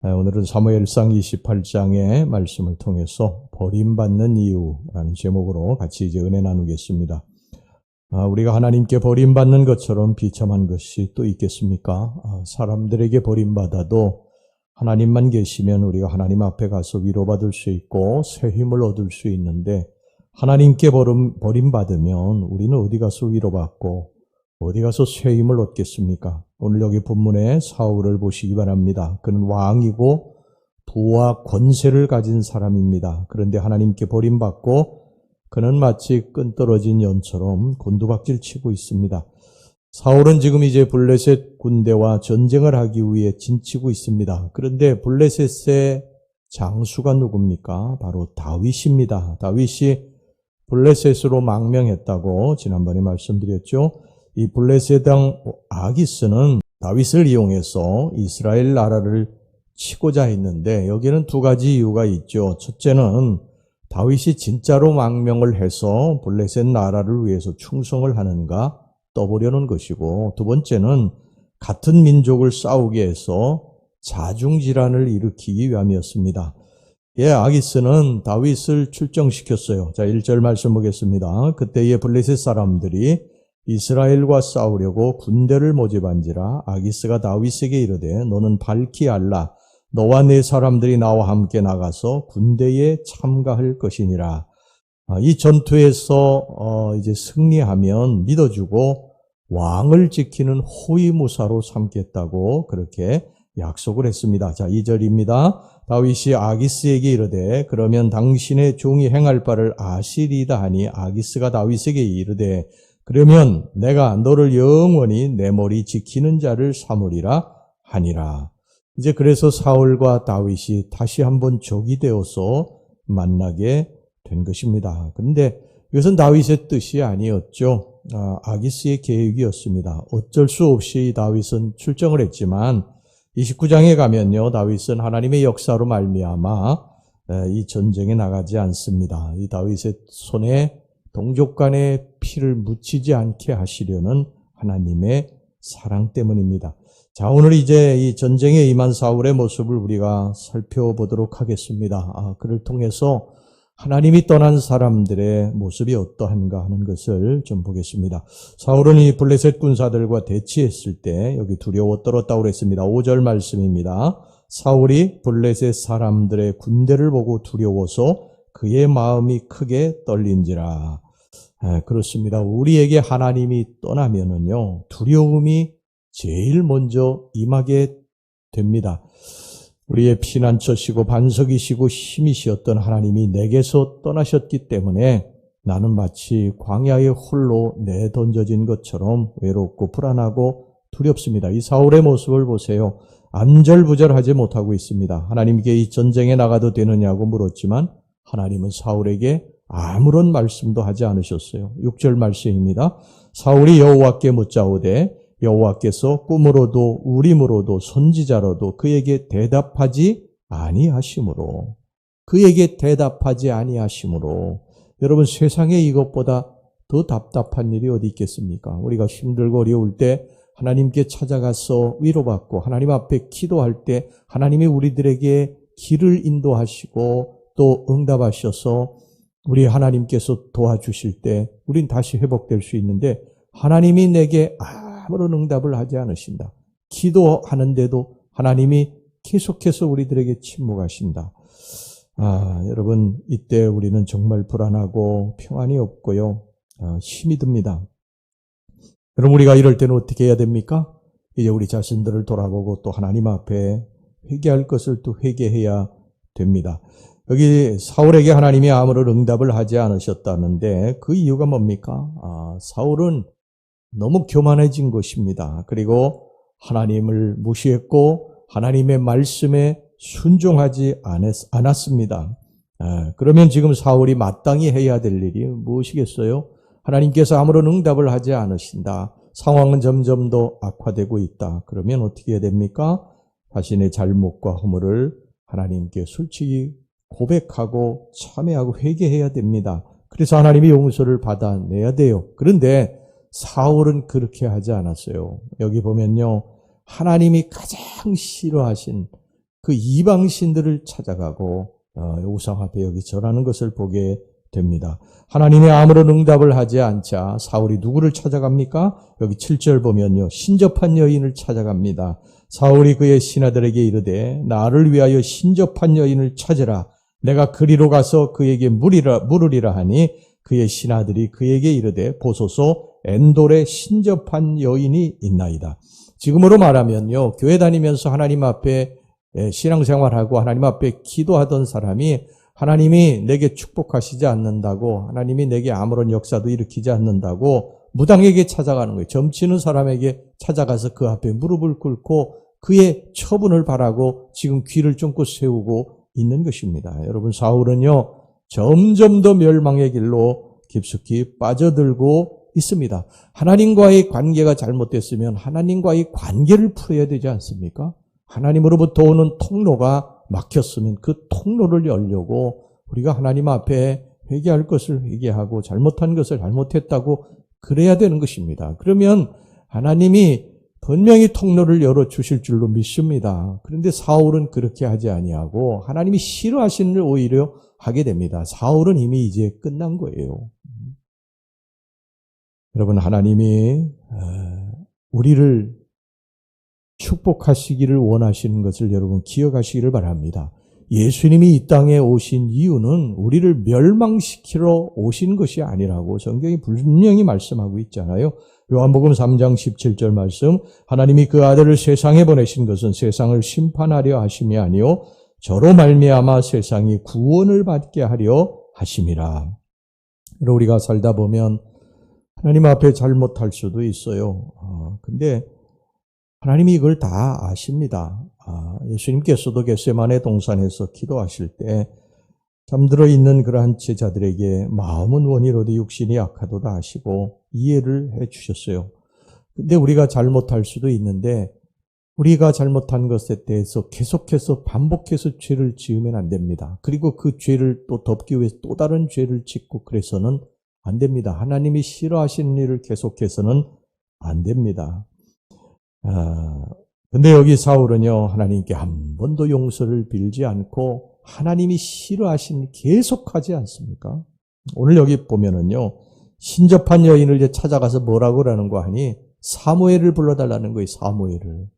오늘은 사무엘상 28장의 말씀을 통해서 버림받는 이유라는 제목으로 같이 이제 은혜 나누겠습니다. 우리가 하나님께 버림받는 것처럼 비참한 것이 또 있겠습니까? 사람들에게 버림받아도 하나님만 계시면 우리가 하나님 앞에 가서 위로받을 수 있고 새 힘을 얻을 수 있는데, 하나님께 버림받으면 우리는 어디 가서 위로받고 어디 가서 새 힘을 얻겠습니까? 오늘 여기 본문에 사울을 보시기 바랍니다. 그는 왕이고 부와 권세를 가진 사람입니다. 그런데 하나님께 버림받고 그는 마치 끈떨어진 연처럼 곤두박질 치고 있습니다. 사울은 지금 이제 블레셋 군대와 전쟁을 하기 위해 진치고 있습니다. 그런데 블레셋의 장수가 누굽니까? 바로 다윗입니다. 다윗이 블레셋으로 망명했다고 지난번에 말씀드렸죠. 이 블레셋 왕 아기스는 다윗을 이용해서 이스라엘 나라를 치고자 했는데, 여기에는 두 가지 이유가 있죠. 첫째는 다윗이 진짜로 망명을 해서 블레셋 나라를 위해서 충성을 하는가 떠보려는 것이고, 두 번째는 같은 민족을 싸우게 해서 자중질환을 일으키기 위함이었습니다. 아기스는 다윗을 출정시켰어요. 자, 1절 말씀 보겠습니다. 그때의 블레셋 사람들이 이스라엘과 싸우려고 군대를 모집한지라 아기스가 다윗에게 이르되, 너는 밝히 알라. 너와 네 사람들이 나와 함께 나가서 군대에 참가할 것이니라. 이 전투에서 이제 승리하면 믿어주고 왕을 지키는 호위무사로 삼겠다고 그렇게 약속을 했습니다. 자, 2절입니다. 다윗이 아기스에게 이르되, 그러면 당신의 종이 행할 바를 아시리이다 하니, 아기스가 다윗에게 이르되, 그러면 내가 너를 영원히 내 머리 지키는 자를 삼으리라 하니라. 이제 그래서 사울과 다윗이 다시 한번 적이 되어서 만나게 된 것입니다. 그런데 이것은 다윗의 뜻이 아니었죠. 아기스의 계획이었습니다. 어쩔 수 없이 다윗은 출정을 했지만 29장에 가면요, 다윗은 하나님의 역사로 말미암아 이 전쟁에 나가지 않습니다. 이 다윗의 손에 동족 간의 피를 묻히지 않게 하시려는 하나님의 사랑 때문입니다. 자, 오늘 이제 이 전쟁에 임한 사울의 모습을 우리가 살펴보도록 하겠습니다. 그를 통해서 하나님이 떠난 사람들의 모습이 어떠한가 하는 것을 좀 보겠습니다. 사울은 이 블레셋 군사들과 대치했을 때 여기 두려워 떨었다고 그랬습니다. 5절 말씀입니다. 사울이 블레셋 사람들의 군대를 보고 두려워서 그의 마음이 크게 떨린지라. 그렇습니다. 우리에게 하나님이 떠나면은요, 두려움이 제일 먼저 임하게 됩니다. 우리의 피난처시고 반석이시고 힘이시었던 하나님이 내게서 떠나셨기 때문에 나는 마치 광야에 홀로 내던져진 것처럼 외롭고 불안하고 두렵습니다. 이 사울의 모습을 보세요. 안절부절하지 못하고 있습니다. 하나님께 이 전쟁에 나가도 되느냐고 물었지만 하나님은 사울에게 아무런 말씀도 하지 않으셨어요. 6절 말씀입니다. 사울이 여호와께 묻자오되, 여호와께서 꿈으로도 우림으로도 선지자로도 그에게 대답하지 아니하심으로, 여러분, 세상에 이것보다 더 답답한 일이 어디 있겠습니까? 우리가 힘들고 어려울 때 하나님께 찾아가서 위로받고 하나님 앞에 기도할 때 하나님이 우리들에게 길을 인도하시고 또 응답하셔서 우리 하나님께서 도와주실 때 우린 다시 회복될 수 있는데, 하나님이 내게 아무런 응답을 하지 않으신다. 기도하는데도 하나님이 계속해서 우리들에게 침묵하신다. 여러분, 이때 우리는 정말 불안하고 평안이 없고요, 힘이 듭니다. 여러분, 우리가 이럴 때는 어떻게 해야 됩니까? 이제 우리 자신들을 돌아보고 또 하나님 앞에 회개할 것을 또 회개해야 됩니다. 여기 사울에게 하나님이 아무런 응답을 하지 않으셨다는데 그 이유가 뭡니까? 사울은 너무 교만해진 것입니다. 그리고 하나님을 무시했고 하나님의 말씀에 순종하지 않았습니다. 그러면 지금 사울이 마땅히 해야 될 일이 무엇이겠어요? 하나님께서 아무런 응답을 하지 않으신다. 상황은 점점 더 악화되고 있다. 그러면 어떻게 해야 됩니까? 자신의 잘못과 허물을 하나님께 솔직히 고백하고 참회하고 회개해야 됩니다. 그래서 하나님이 용서를 받아내야 돼요. 그런데 사울은 그렇게 하지 않았어요. 여기 보면요, 하나님이 가장 싫어하신 그 이방신들을 찾아가고 우상 앞에 여기 절하는 것을 보게 됩니다. 하나님이 아무런 응답을 하지 않자 사울이 누구를 찾아갑니까? 여기 7절 보면요. 신접한 여인을 찾아갑니다. 사울이 그의 신하들에게 이르되 나를 위하여 신접한 여인을 찾으라. 내가 그리로 가서 그에게 물으리라 하니 그의 신하들이 그에게 이르되 보소서 엔돌에 신접한 여인이 있나이다. 지금으로 말하면요. 교회 다니면서 하나님 앞에 신앙생활하고 하나님 앞에 기도하던 사람이 하나님이 내게 축복하시지 않는다고, 하나님이 내게 아무런 역사도 일으키지 않는다고 무당에게 찾아가는 거예요. 점치는 사람에게 찾아가서 그 앞에 무릎을 꿇고 그의 처분을 바라고 지금 귀를 쫑긋 세우고 있는 것입니다. 여러분, 사울은요, 점점 더 멸망의 길로 깊숙이 빠져들고 있습니다. 하나님과의 관계가 잘못됐으면 하나님과의 관계를 풀어야 되지 않습니까? 하나님으로부터 오는 통로가 막혔으면 그 통로를 열려고 우리가 하나님 앞에 회개할 것을 회개하고 잘못한 것을 잘못했다고 그래야 되는 것입니다. 그러면 하나님이 분명히 통로를 열어주실 줄로 믿습니다. 그런데 사울은 그렇게 하지 아니하고 하나님이 싫어하시는 일 오히려 하게 됩니다. 사울은 이미 이제 끝난 거예요. 여러분, 하나님이 우리를 축복하시기를 원하시는 것을 여러분 기억하시기를 바랍니다. 예수님이 이 땅에 오신 이유는 우리를 멸망시키러 오신 것이 아니라고 성경이 분명히 말씀하고 있잖아요. 요한복음 3장 17절 말씀, 하나님이 그 아들을 세상에 보내신 것은 세상을 심판하려 하심이 아니요 저로 말미암아 세상이 구원을 받게 하려 하심이라. 우리가 살다 보면 하나님 앞에 잘못할 수도 있어요. 근데 하나님이 이걸 다 아십니다. 예수님께서도 겟세마네 동산에서 기도하실 때 잠들어 있는 그러한 제자들에게 마음은 원이로되 육신이 약하도다 하시고 이해를 해 주셨어요. 근데 우리가 잘못할 수도 있는데 우리가 잘못한 것에 대해서 계속해서 반복해서 죄를 지으면 안 됩니다. 그리고 그 죄를 또 덮기 위해서 또 다른 죄를 짓고 그래서는 안 됩니다. 하나님이 싫어하시는 일을 계속해서는 안 됩니다. 근데 여기 사울은요, 하나님께 한 번도 용서를 빌지 않고 하나님이 싫어하시는 일 계속하지 않습니까? 오늘 여기 보면은요, 신접한 여인을 이제 찾아가서 뭐라고 그러는 거 하니 사무엘을 불러달라는 거예요, 사무엘을.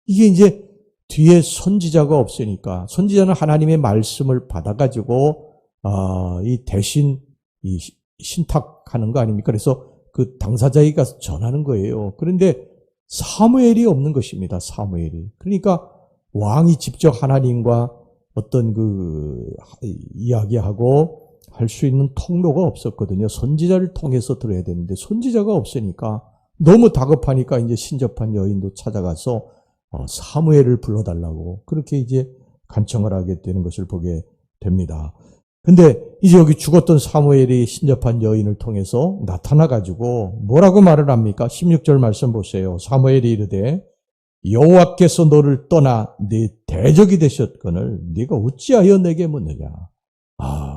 이게 이제 뒤에 선지자가 없으니까 선지자는 하나님의 말씀을 받아가지고 이 대신 이 신탁하는 거 아닙니까? 그래서 그 당사자에게 가서 전하는 거예요. 그런데 사무엘이 없는 것입니다. 사무엘이. 그러니까 왕이 직접 하나님과 어떤 그 이야기하고 할 수 있는 통로가 없었거든요. 선지자를 통해서 들어야 되는데 선지자가 없으니까 너무 다급하니까 이제 신접한 여인도 찾아가서 사무엘을 불러달라고 그렇게 이제 간청을 하게 되는 것을 보게 됩니다. 근데 이제 여기 죽었던 사무엘이 신접한 여인을 통해서 나타나가지고 뭐라고 말을 합니까? 16절 말씀 보세요. 사무엘이 이르되 여호와께서 너를 떠나 네 대적이 되셨거늘 네가 어찌하여 내게 묻느냐.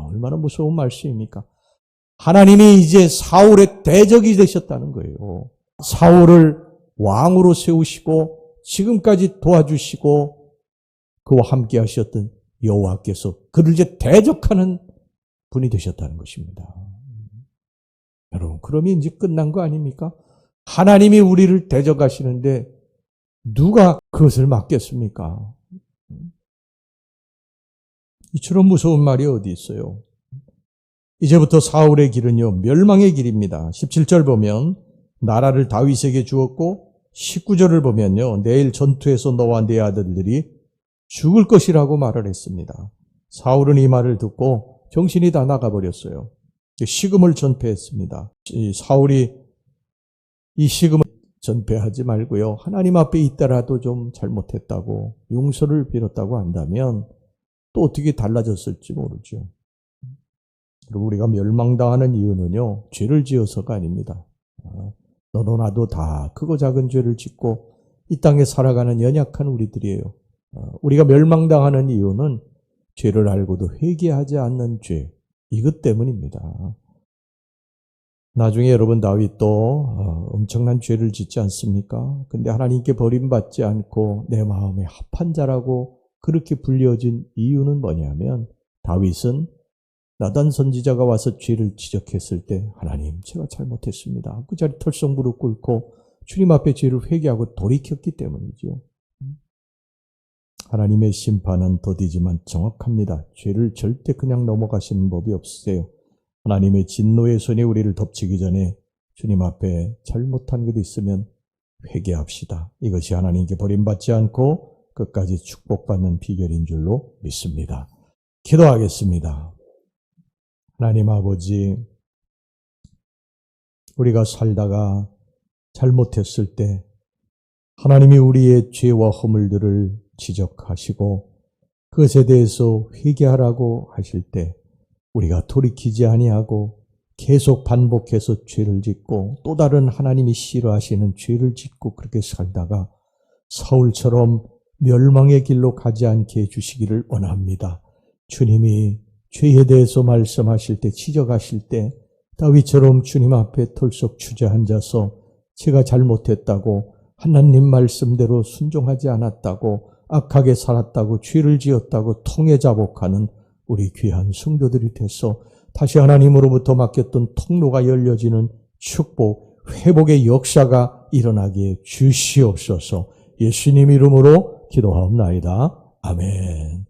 얼마나 무서운 말씀입니까? 하나님이 이제 사울의 대적이 되셨다는 거예요. 사울을 왕으로 세우시고 지금까지 도와주시고 그와 함께 하셨던 여호와께서 그를 이제 대적하는 분이 되셨다는 것입니다. 여러분, 그러면 이제 끝난 거 아닙니까? 하나님이 우리를 대적하시는데 누가 그것을 막겠습니까? 이처럼 무서운 말이 어디 있어요? 이제부터 사울의 길은요, 멸망의 길입니다. 17절 보면 나라를 다윗에게 주었고 19절을 보면요, 내일 전투에서 너와 네 아들들이 죽을 것이라고 말을 했습니다. 사울은 이 말을 듣고 정신이 다 나가버렸어요. 식음을 전폐했습니다. 사울이 이 식음을 전폐하지 말고요, 하나님 앞에 있더라도 좀 잘못했다고 용서를 빌었다고 한다면 또 어떻게 달라졌을지 모르죠. 그리고 우리가 멸망당하는 이유는요, 죄를 지어서가 아닙니다. 너도 나도 다 크고 작은 죄를 짓고 이 땅에 살아가는 연약한 우리들이에요. 우리가 멸망당하는 이유는 죄를 알고도 회개하지 않는 죄, 이것 때문입니다. 나중에 여러분 다윗도 엄청난 죄를 짓지 않습니까? 근데 하나님께 버림받지 않고 내 마음에 합한 자라고 그렇게 불려진 이유는 뭐냐면 다윗은 나단 선지자가 와서 죄를 지적했을 때 하나님 제가 잘못했습니다. 그 자리 털썩 무릎 꿇고 주님 앞에 죄를 회개하고 돌이켰기 때문이죠. 하나님의 심판은 더디지만 정확합니다. 죄를 절대 그냥 넘어가시는 법이 없으세요. 하나님의 진노의 손이 우리를 덮치기 전에 주님 앞에 잘못한 것 있으면 회개합시다. 이것이 하나님께 버림받지 않고 끝까지 축복받는 비결인 줄로 믿습니다. 기도하겠습니다. 하나님 아버지, 우리가 살다가 잘못했을 때 하나님이 우리의 죄와 허물들을 지적하시고 그것에 대해서 회개하라고 하실 때 우리가 돌이키지 아니하고 계속 반복해서 죄를 짓고 또 다른 하나님이 싫어하시는 죄를 짓고 그렇게 살다가 사울처럼 멸망의 길로 가지 않게 해주시기를 원합니다. 주님이 죄에 대해서 말씀하실 때, 지적하실 때 다윗처럼 주님 앞에 털썩 주저앉아서 제가 잘못했다고, 하나님 말씀대로 순종하지 않았다고, 악하게 살았다고, 죄를 지었다고 통회자복하는 우리 귀한 성도들이 돼서 다시 하나님으로부터 맡겼던 통로가 열려지는 축복, 회복의 역사가 일어나게 주시옵소서. 예수님 이름으로 기도하옵나이다. 아멘.